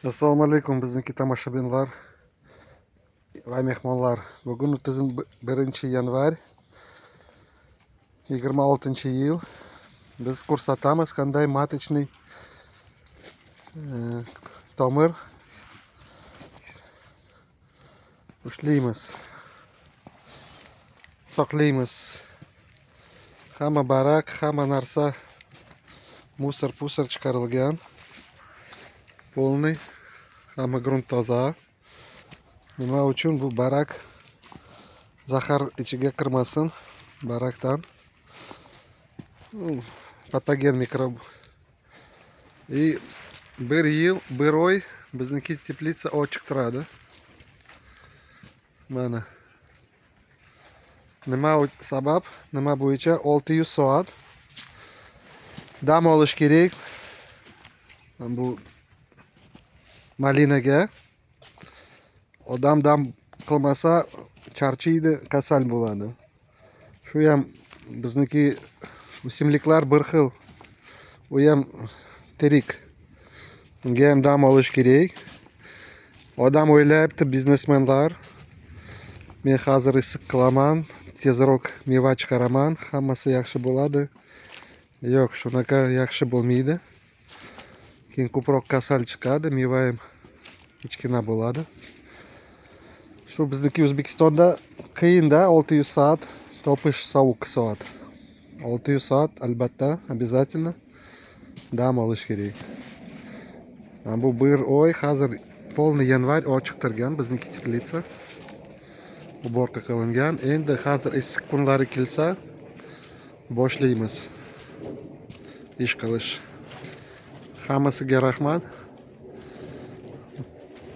Assalomu alaykum bizniki tomoshabinlar va mehmonlar. Bugun 1-yanvar 26-yil. Biz ko'rsatamiz qanday matочный tomir ushlaymiz, saqlaymiz. Hamma barak, hamma narsa musor-pusor chiqarilgan. Polniy, hamma grunt toza. Nima uchun bu barak zahar ichiga kirmasin, barakdan patogen mikrob. И bir yil, bir oy bizniki teplitsa ochiq turadi. Mana nima sabab, nima bo'yicha 600 soat dam olish kerak. Bu malinaga odam dam qilmasa charchaydi, kasal bo'ladi. Shu ham bizniki o'simliklar bir xil. U ham tirik. Unga ham dam olish kerak. Odam o'ylayapti, biznesmenlar, men hozir issiq qilaman, tezroq meva chiqaraman, hammasi yaxshi bo'ladi. Yo'q, shunaqa yaxshi bo'lmaydi. Keyin ko'proq kasal chiqadi, meva ham kichkina bo'ladi. Shu bizniki O'zbekistonda qiyinda 600 soat topish, sovuq soat. 600 soat albatta, обязательно dam olish kerak. Bu bir oy, hozir polniy yanvar ochiq turgan bizniki teplitsa. Uborka qilingan. Endi hozir issiq kunlari kelsa boshlaymiz ish qilish. Hammasiga rahmat.